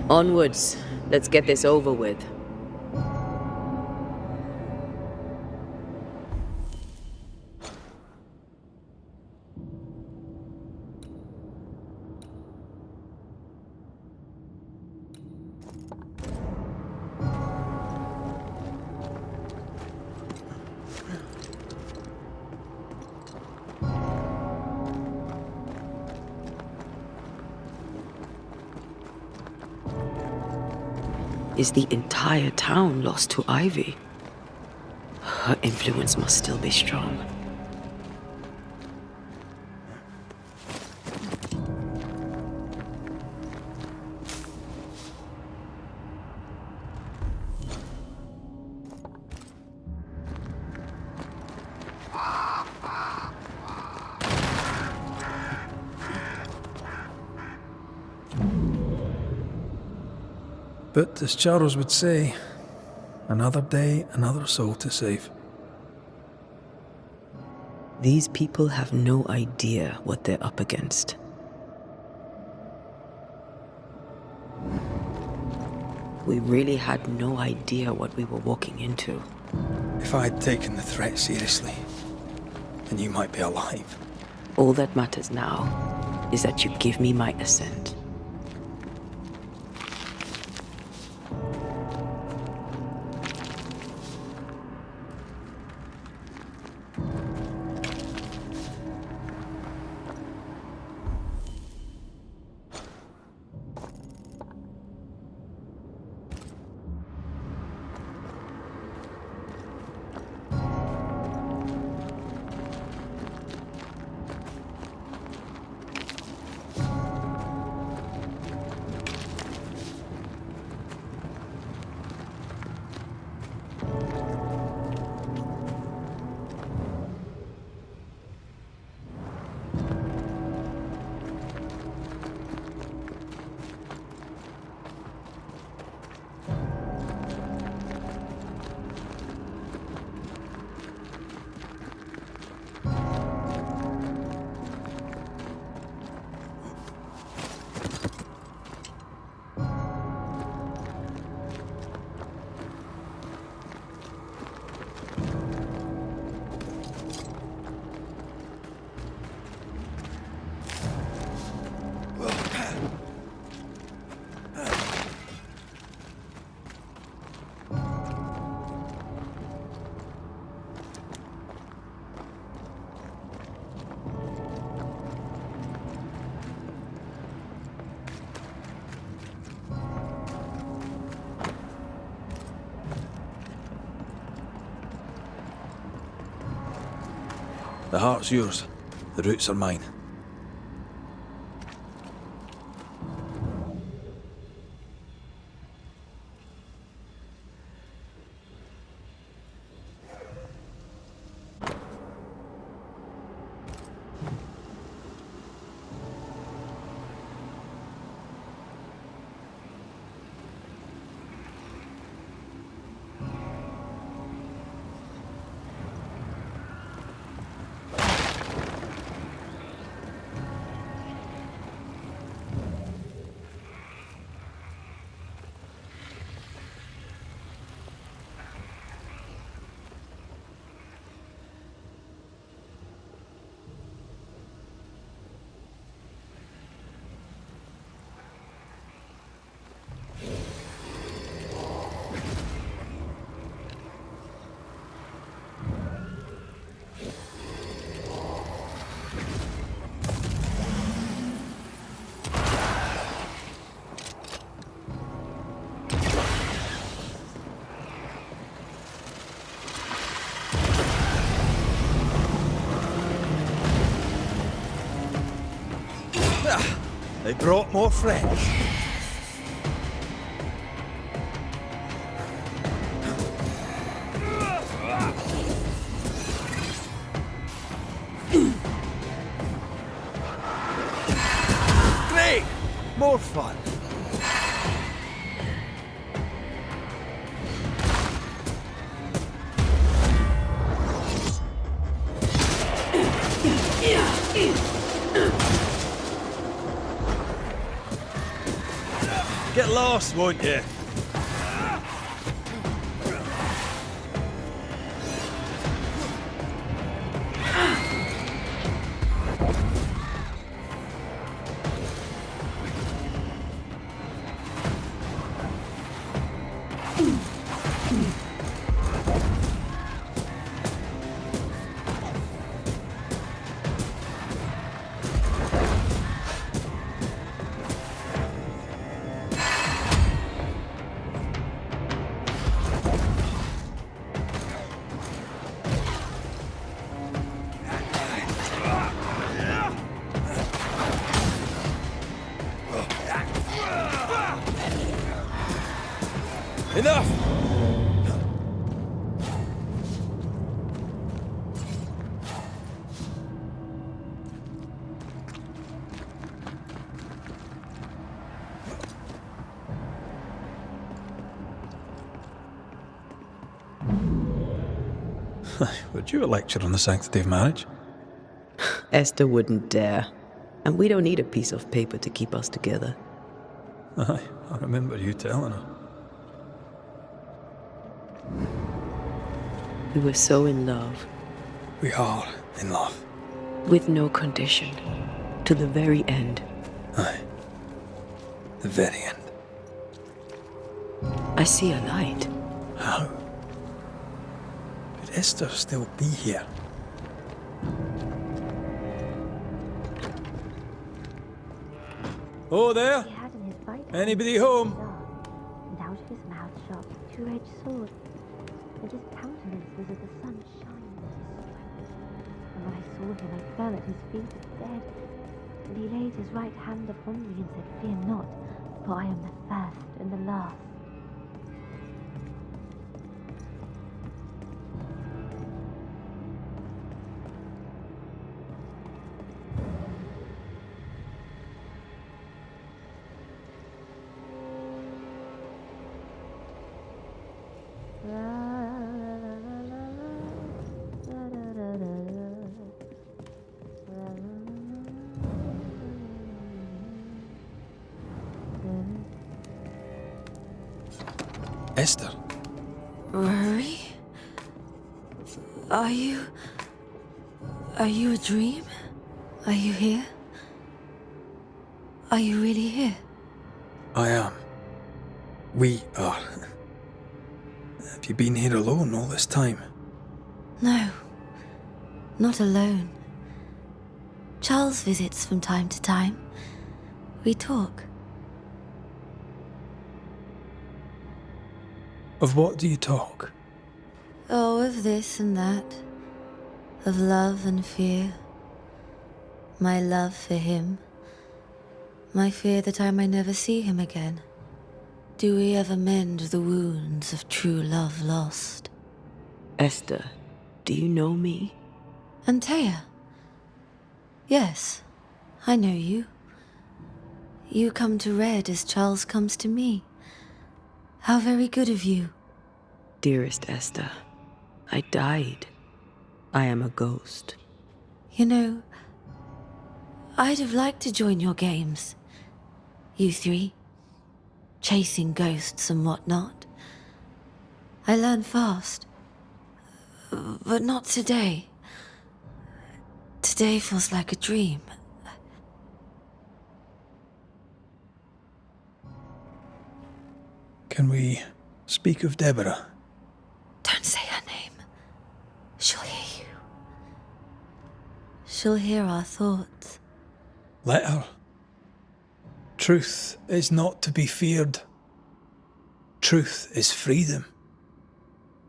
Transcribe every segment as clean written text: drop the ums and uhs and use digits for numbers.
Onwards. Let's get this over with. Is the entire town lost to Ivy? Her influence must still be strong. But as Charles would say, another day, another soul to save. These people have no idea what they're up against. We really had no idea what we were walking into. If I had taken the threat seriously, then you might be alive. All that matters now is that you give me my assent. The heart's yours. The roots are mine. They brought more friends. Great! More fun. Get lost, won't you? Enough! Would you a lecture on the sanctity of marriage? Esther wouldn't dare. And we don't need a piece of paper to keep us together. Aye, I remember you telling her. We were so in love, We are in love. with no condition, to the very end. Aye. The very end. I see a light. How? Could Esther still be here? Oh, there? He had in his right hand Anybody a home? star, and out of his mouth shot a two-edged sword, and his countenance was as the sun shining in his strength. And when I saw him, I fell at his feet as dead, and he laid his right hand upon me and said, "Fear not, for I am the first and the last." Esther? Rory? Are you a dream? Are you here? Are you really here? I am. We are. Have you been here alone all this time? No, not alone. Charles visits from time to time. We talk. Of what do you talk? Oh, of this and that. Of love and fear. My love for him. My fear that I may never see him again. Do we ever mend the wounds of true love lost? Esther, do you know me? Antea? Yes, I know you. You come to Red as Charles comes to me. How very good of you. Dearest Esther, I died. I am a ghost. You know, I'd have liked to join your games. You three. Chasing ghosts and whatnot. I learn fast. But not today. Today feels like a dream. Can we speak of Deborah? Don't say her name. She'll hear you. She'll hear our thoughts. Let her. Truth is not to be feared. Truth is freedom.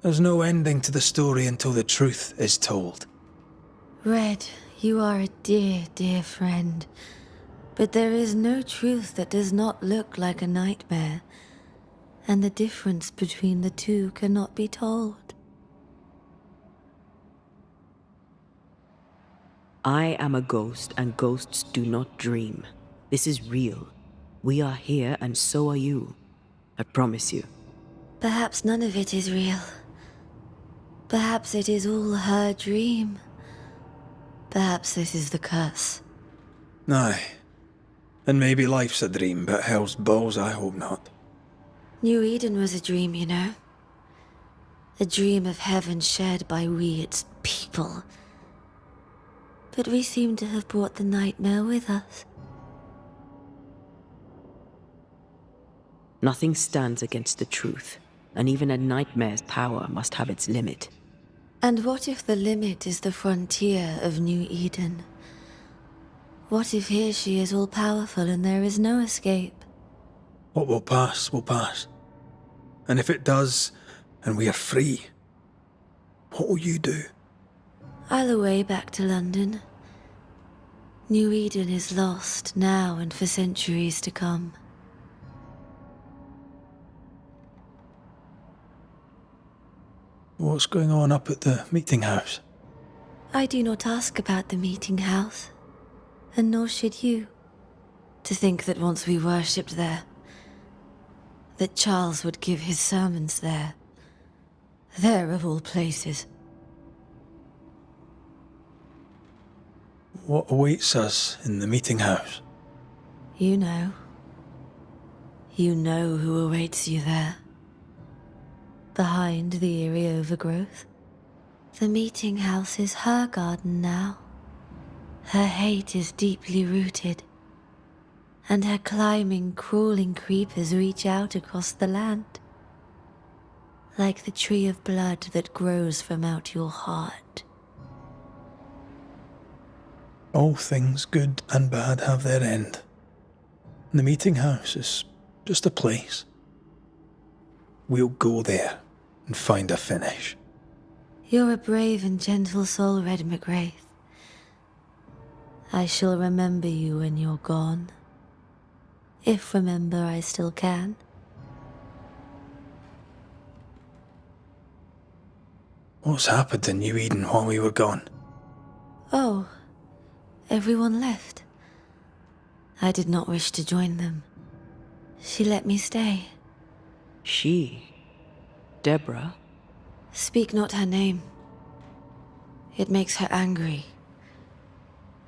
There's no ending to the story until the truth is told. Red, you are a dear, dear friend. But there is no truth that does not look like a nightmare. And the difference between the two cannot be told. I am a ghost, and ghosts do not dream. This is real. We are here, and so are you. I promise you. Perhaps none of it is real. Perhaps it is all her dream. Perhaps this is the curse. Aye. And maybe life's a dream, but hell's balls, I hope not. New Eden was a dream, you know. A dream of heaven shared by we, its people. But we seem to have brought the nightmare with us. Nothing stands against the truth, and even a nightmare's power must have its limit. And what if the limit is the frontier of New Eden? What if here she is all-powerful and there is no escape? What will pass will pass. And if it does, and we are free, what will you do? I'll away back to London. New Eden is lost now and for centuries to come. What's going on up at the meeting house? I do not ask about the meeting house, and nor should you. To think that once we worshipped there, that Charles would give his sermons there. There of all places. What awaits us in the meeting house? You know. You know who awaits you there. Behind the eerie overgrowth. The meeting house is her garden now. Her hate is deeply rooted. And her climbing, crawling creepers reach out across the land. Like the tree of blood that grows from out your heart. All things good and bad have their end. The meeting house is just a place. We'll go there and find a finish. You're a brave and gentle soul, Red McGrath. I shall remember you when you're gone. If remember I still can. What's happened in New Eden while we were gone? Oh, everyone left. I did not wish to join them. She let me stay. She? Deborah? Speak not her name. It makes her angry.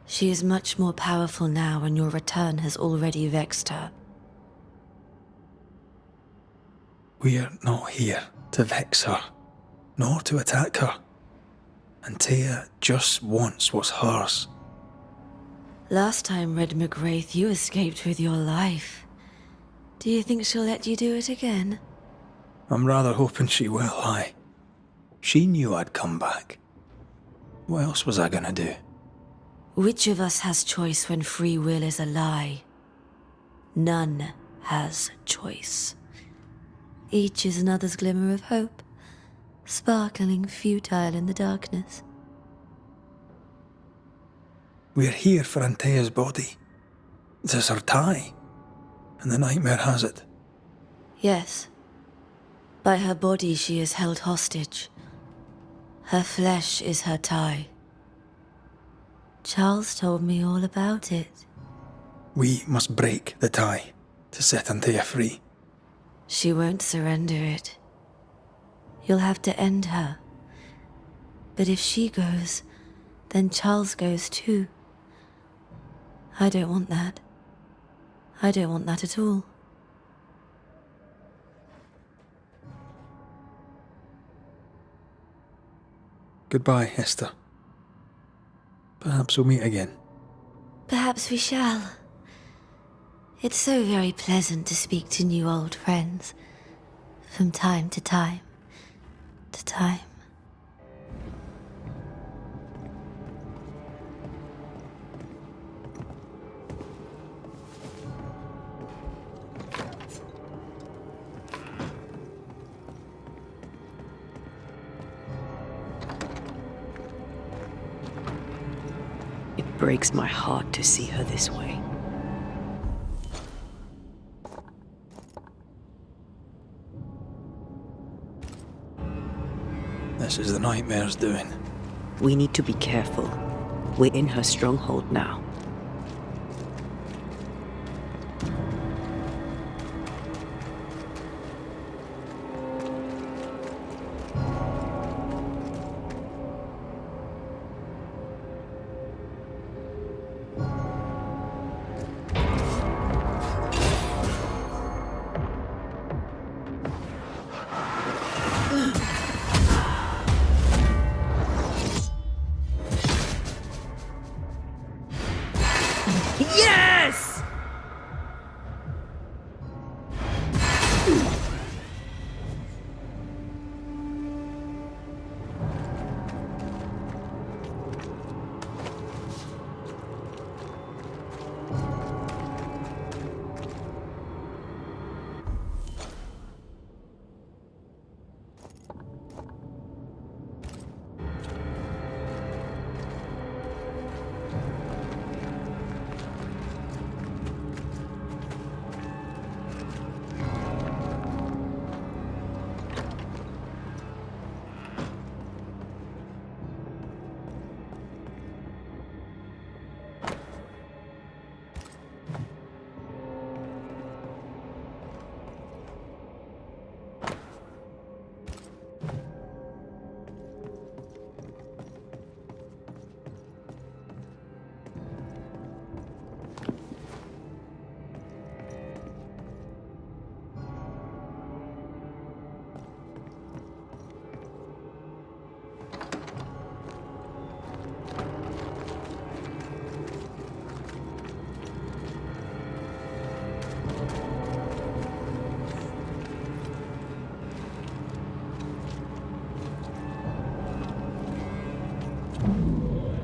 She is much more powerful now, and your return has already vexed her. We're not here to vex her, nor to attack her. Antea just wants what's hers. Last time, Red McGrath, you escaped with your life. Do you think she'll let you do it again? I'm rather hoping she will, aye. She knew I'd come back. What else was I gonna do? Which of us has choice when free will is a lie? None has choice. Each is another's glimmer of hope, sparkling futile in the darkness. We're here for Antea's body. This is her tie, and the nightmare has it. Yes. By her body she is held hostage. Her flesh is her tie. Charles told me all about it. We must break the tie to set Antea free. She won't surrender it. You'll have to end her. But if she goes, then Charles goes too. I don't want that. I don't want that at all. Goodbye, Esther. Perhaps we'll meet again. Perhaps we shall. It's so very pleasant to speak to new old friends. From time to time. To time. It breaks my heart to see her this way. This is the nightmare's doing. We need to be careful. We're in her stronghold now.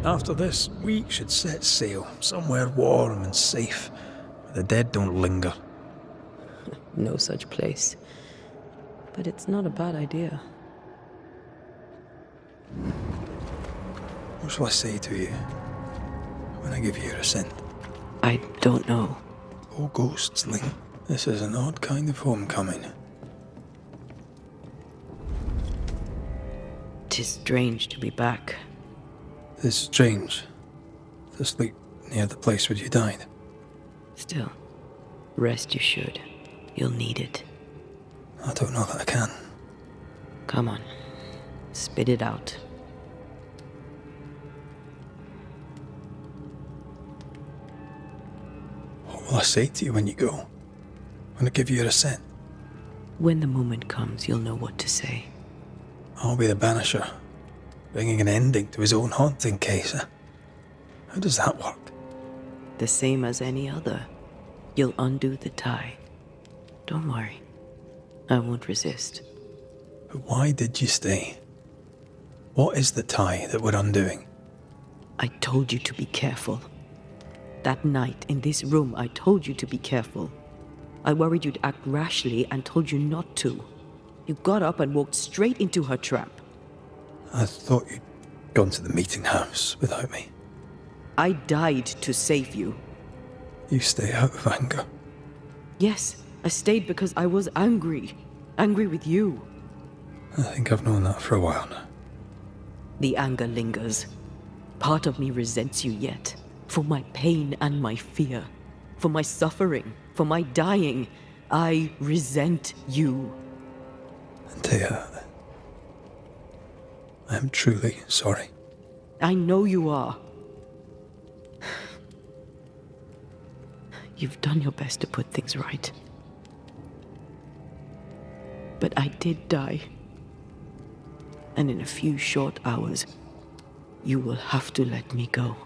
After this, we should set sail somewhere warm and safe, where the dead don't linger. No such place. But it's not a bad idea. What shall I say to you when I give you your assent? I don't know. Oh, ghosts, Ling. This is an odd kind of homecoming. 'Tis strange to be back. It's strange to sleep near the place where you died. Still, rest you should. You'll need it. I don't know that I can. Come on. Spit it out. What will I say to you when you go? When I give you your assent? When the moment comes, you'll know what to say. I'll be the banisher, bringing an ending to his own haunting case. How does that work? The same as any other. You'll undo the tie. Don't worry. I won't resist. But why did you stay? What is the tie that we're undoing? I told you to be careful. That night in this room, I told you to be careful. I worried you'd act rashly and told you not to. You got up and walked straight into her trap. I thought you'd gone to the meeting house without me. I died to save you. You stay out of anger. Yes, I stayed because I was angry. Angry with you. I think I've known that for a while now. The anger lingers. Part of me resents you yet. For my pain and my fear. For my suffering. For my dying. I resent you. Antea, I am truly sorry. I know you are. You've done your best to put things right. But I did die. And in a few short hours, you will have to let me go.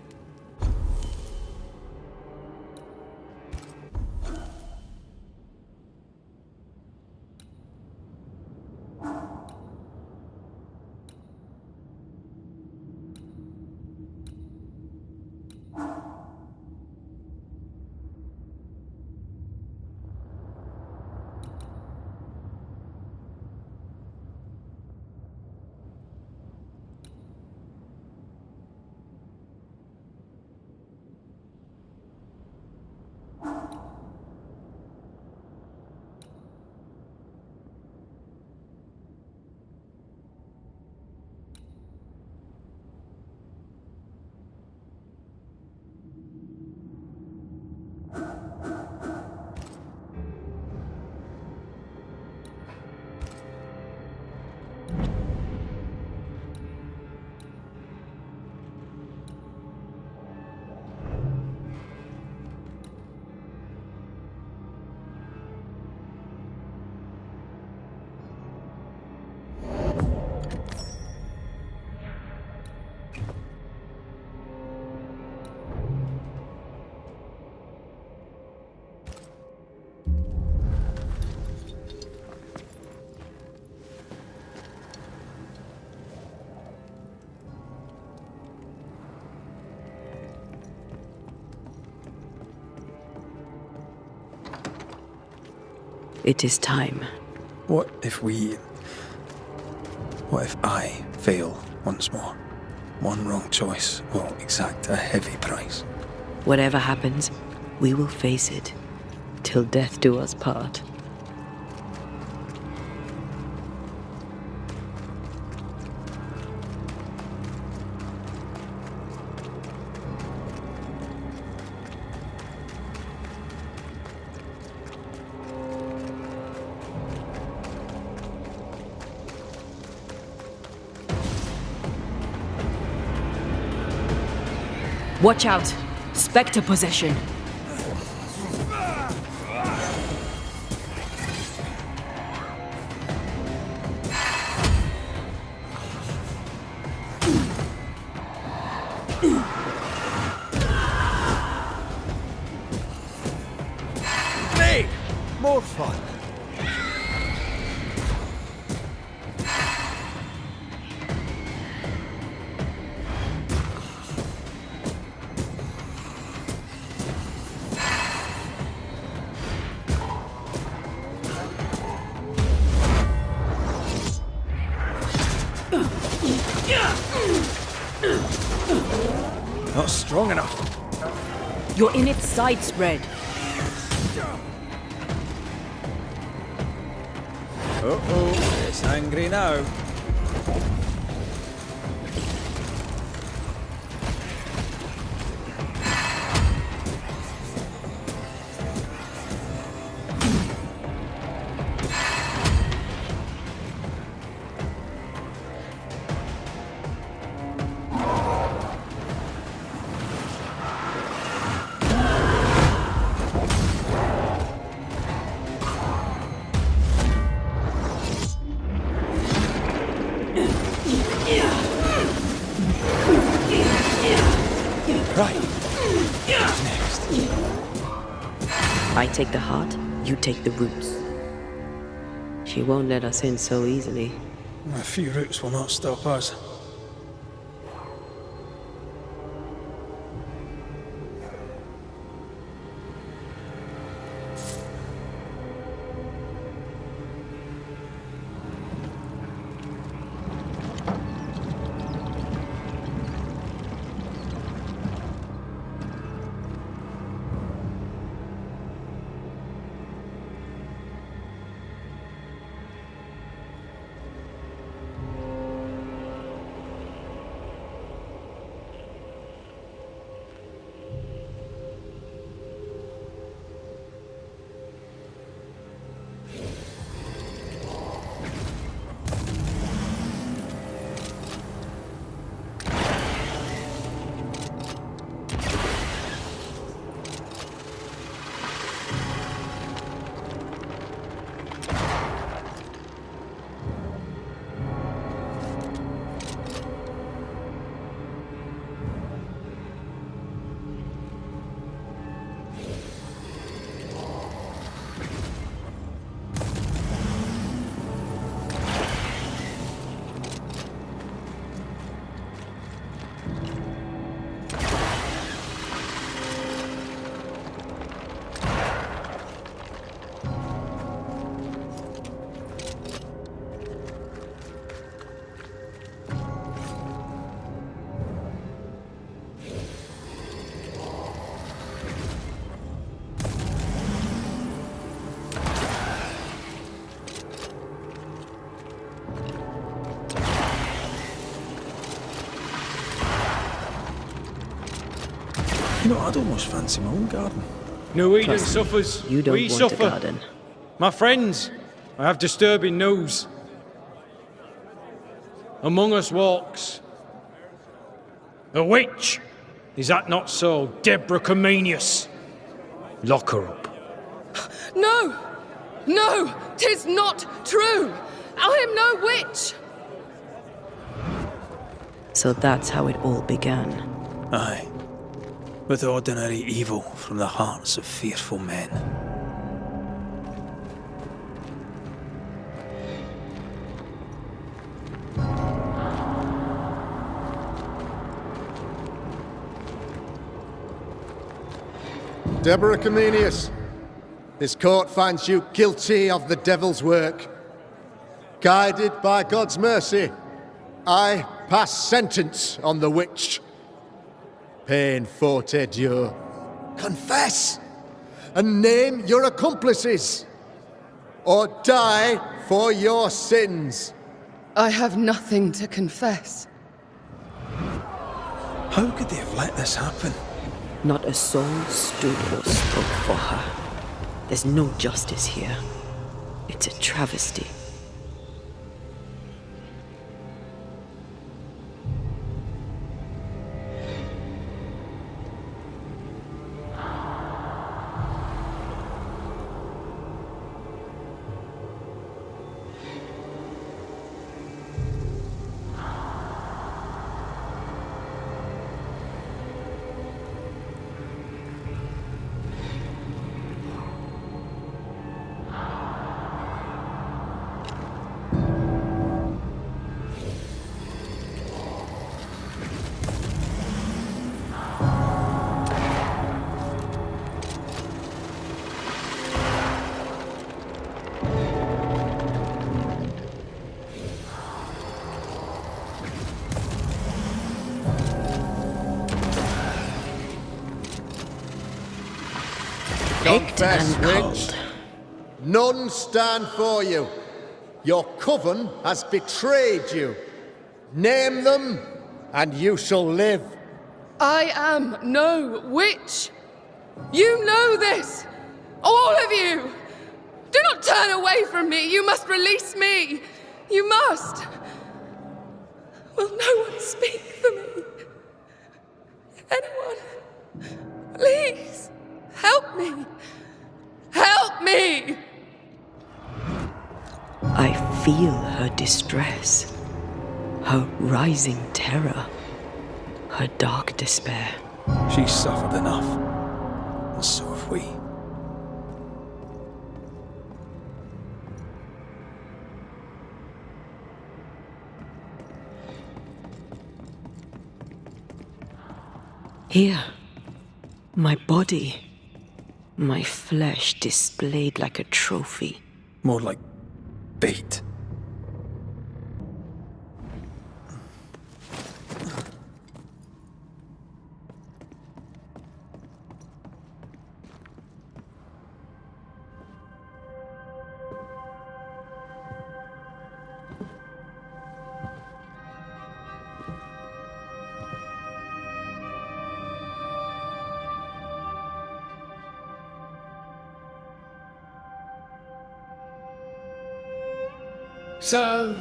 It is time. What if I fail once more? One wrong choice will exact a heavy price. Whatever happens, we will face it. Till death do us part. Watch out! Spectre possession! Me! More fun. strong enough. You're in its side spread. Uh-oh, it's angry now. Right. Who's next? I take the heart, you take the roots. She won't let us in so easily. A few roots will not stop us. You know, I'd almost fancy my own garden. No Eden Trust me, suffers. You don't we want suffer. a garden. My friends, I have disturbing news. Among us walks a witch. Is that not so, Deborah Comenius? Lock her up. No! No! 'Tis not true! I am no witch! So that's how it all began. Aye. With ordinary evil from the hearts of fearful men. Deborah Comenius, this court finds you guilty of the devil's work. Guided by God's mercy, I pass sentence on the witch. Pain forte Dieu. Confess and name your accomplices, or die for your sins. I have nothing to confess. How could they have let this happen? Not a soul stood or spoke for her. There's no justice here. It's a travesty. picked Confess, and witch. cold. None stand for you. Your coven has betrayed you. Name them, and you shall live. I am no witch. You know this. All of you. Do not turn away from me. You must release me. You must. Will no one speak for me? Anyone? Please, help me. Help me! I feel her distress, her rising terror, her dark despair. She's suffered enough, and so have we. Here, my body, my flesh displayed like a trophy. More like bait. So,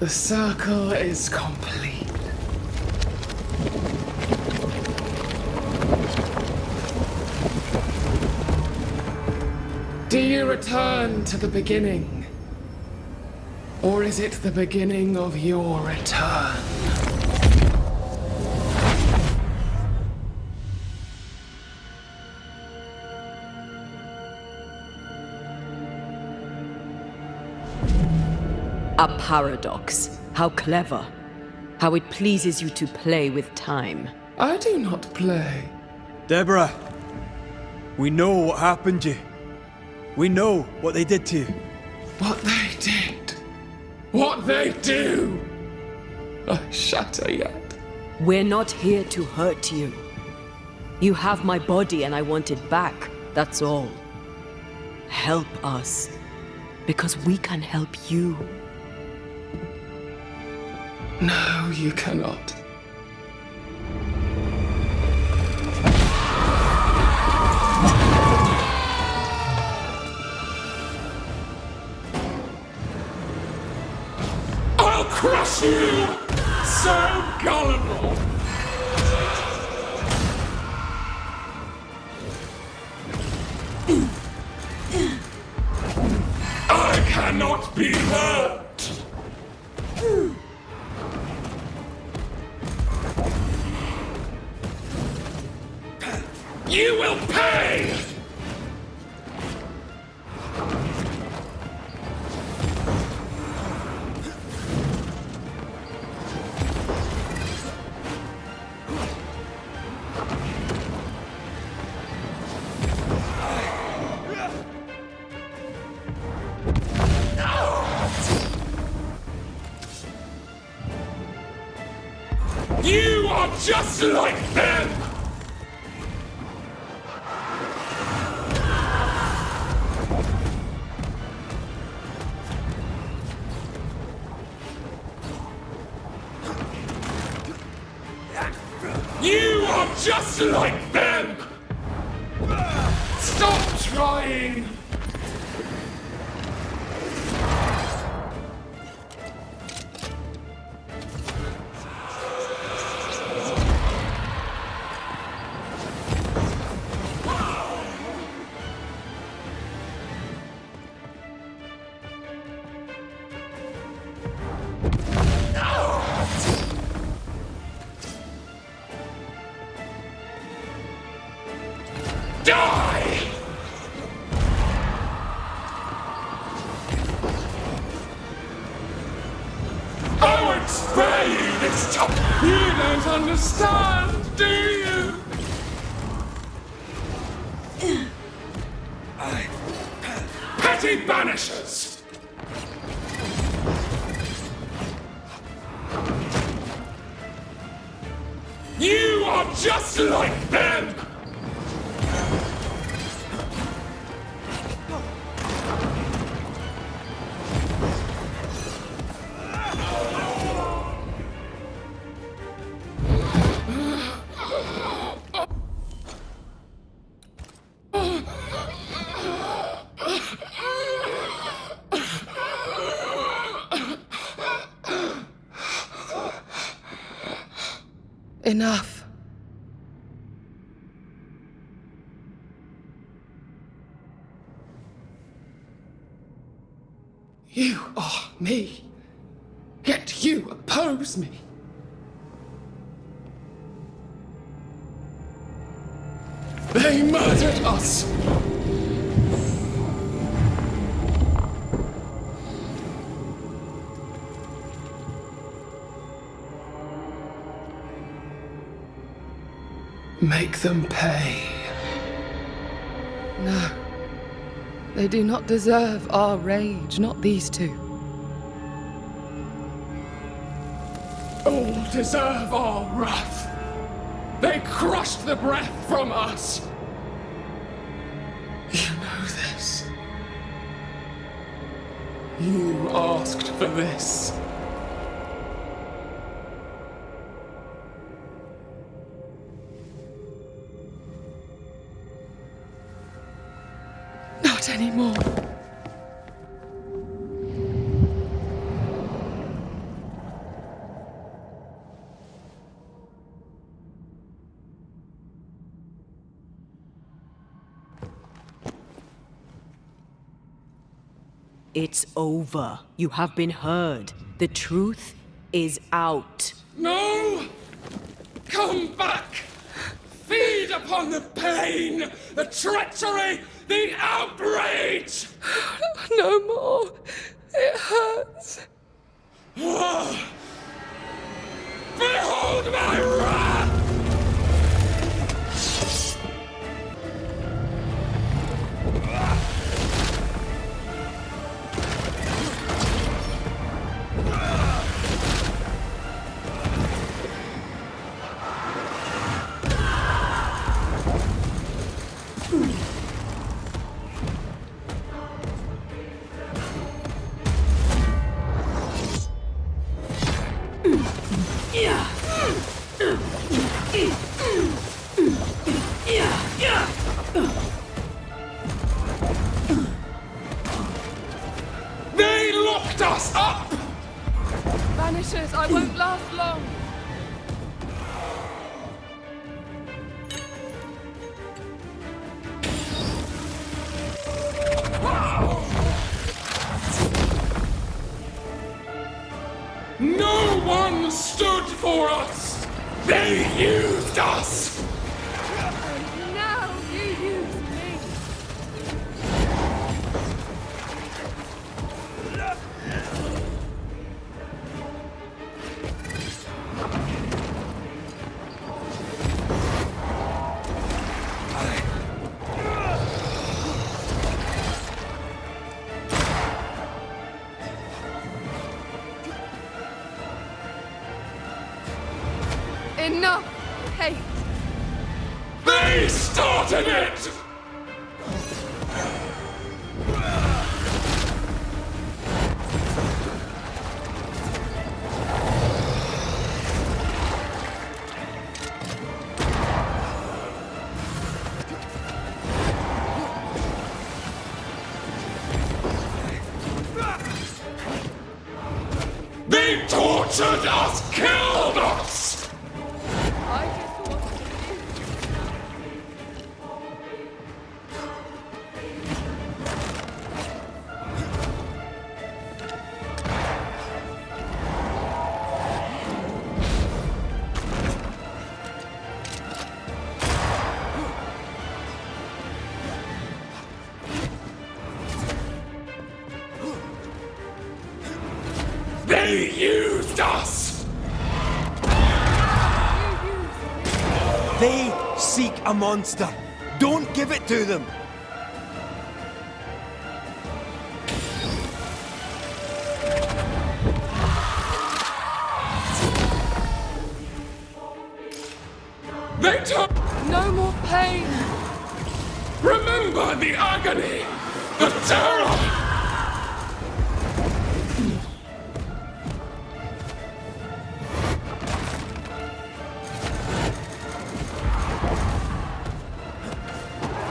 the circle is complete. Do you return to the beginning? Or is it the beginning of your return? A paradox. How clever. How it pleases you to play with time. I do not play. Deborah, we know what happened to you. We know what they did to you. What they did. What they do. I shatter yet. We're not here to hurt you. You have my body and I want it back, that's all. Help us, because we can help you. No, you cannot. I'll crush you! So gullible! I cannot be hurt! You will pay! You are just like them! You are just like them! Stop trying! Die! I won't spare you this time! You don't understand, do you? Petty Banishers! You are just like them! Enough. You are me, yet you oppose me. They murdered us. Make them pay. No. They do not deserve our rage, not these two. All deserve our wrath. They crushed the breath from us. You know this. You asked for this. Not anymore. It's over. You have been heard. The truth is out. No! Come back! Feed upon the pain, the treachery, the outrage! No more. It hurts. Behold my wrath! They locked us up! Banishers, I won't last long. No one stood for us! They used us! And now you use me. Enough hate. They started it! They tortured us, killed us! I just want to live. They used us! They seek a monster. Don't give it to them. They took... No more pain. Remember the agony! The terror!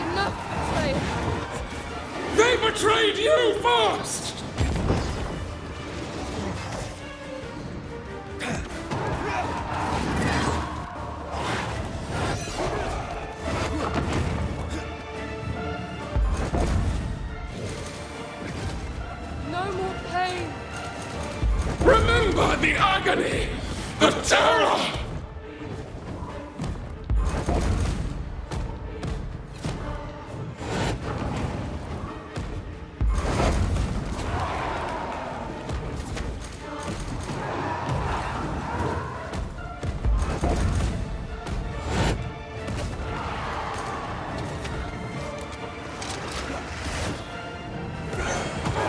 Enough betrayal. They betrayed you first! pain! Remember the agony, the terror!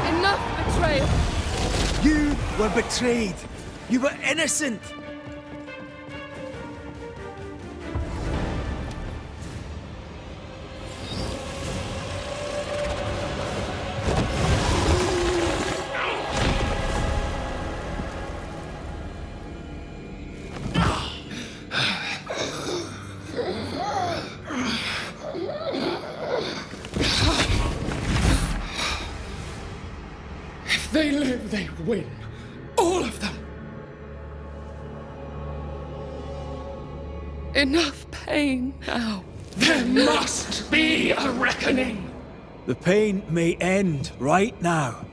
Enough betrayal! You were betrayed. You were innocent. If they live, they win. All of them. Enough pain now. There must be a reckoning. The pain may end right now.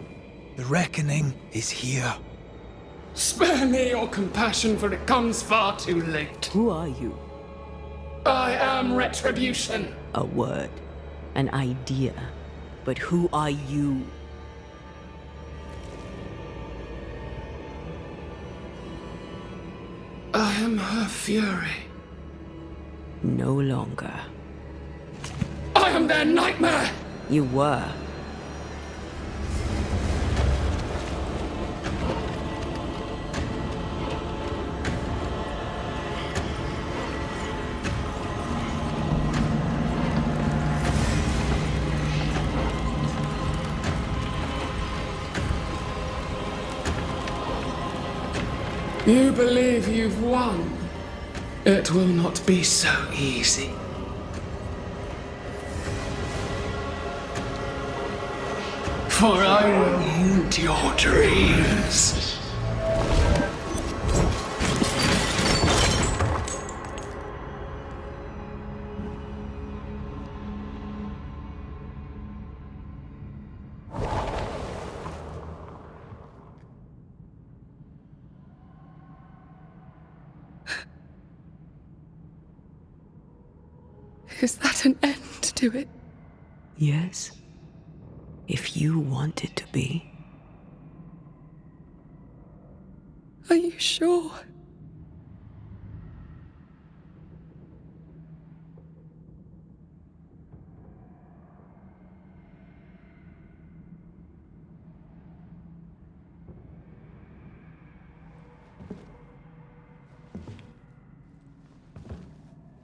The reckoning is here. Spare me your compassion, for it comes far too late. Who are you? I am retribution. A word, an idea. But who are you? I am her fury. No longer. I am their nightmare. You were. You believe you've won. It will not be so easy. For I will end your dreams. Is that an end to it? Yes. If you want it to be. Are you sure?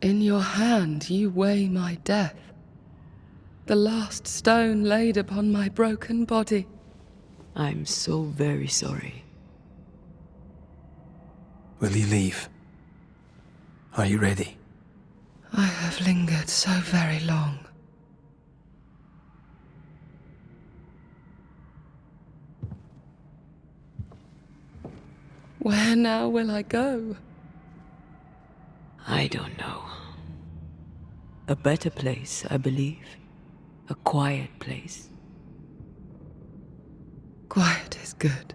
In your hand you weigh my death, the last stone laid upon my broken body. I'm so very sorry. Will you leave? Are you ready? I have lingered so very long. Where now will I go? I don't know. A better place, I believe. A quiet place. Quiet is good.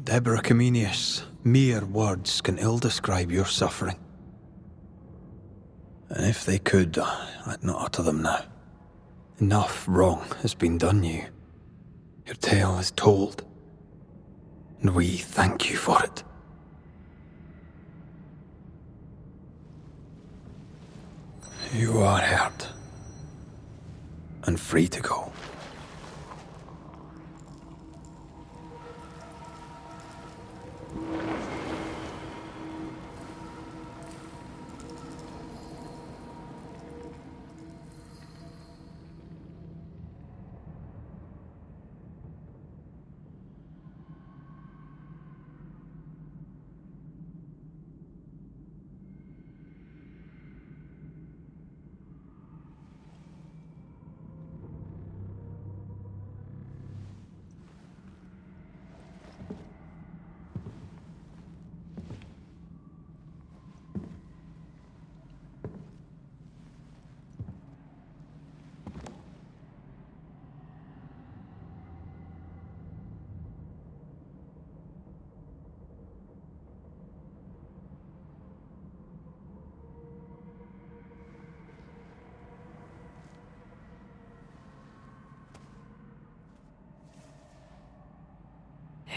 Deborah Comenius, mere words can ill describe your suffering. And if they could, I'd not utter them now. Enough wrong has been done you. Your tale is told, and we thank you for it. You are heard, and free to go.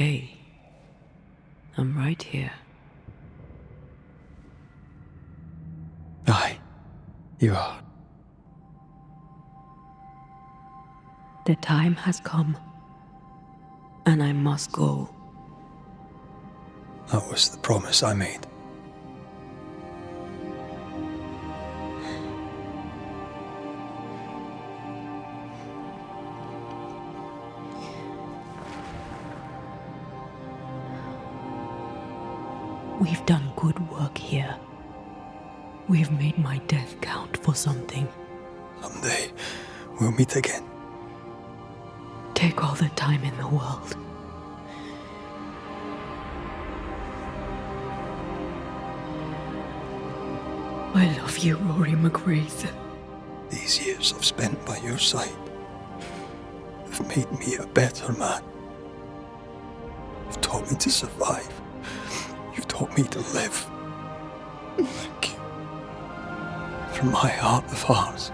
Hey, I'm right here. Aye, you are. The time has come, and I must go. That was the promise I made. We've done good work here. We've made my death count for something. Someday, we'll meet again. Take all the time in the world. I love you, Rory McGrath. These years I've spent by your side have made me a better man. You've taught me to survive. You've taught me to live. Thank you. From my heart of hearts,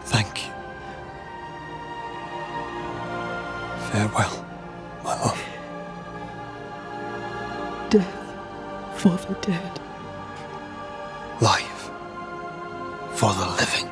thank you. Farewell, my love. Death for the dead. Life for the living.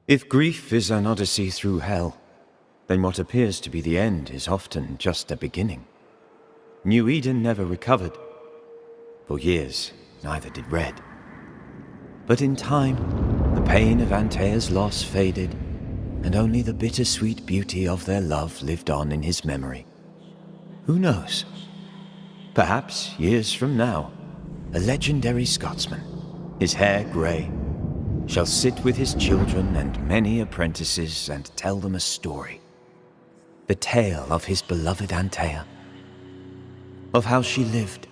If grief is an odyssey through hell, then what appears to be the end is often just a beginning. New Eden never recovered. For years, neither did Red. But in time, the pain of Antaea's loss faded, and only the bittersweet beauty of their love lived on in his memory. Who knows? Perhaps, years from now, a legendary Scotsman, his hair grey, shall sit with his children and many apprentices and tell them a story. The tale of his beloved Antaea. Of how she lived,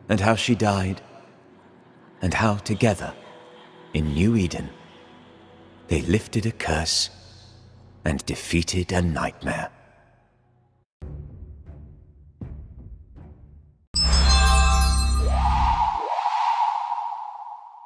and how she died, and how together, in New Eden, they lifted a curse and defeated a nightmare.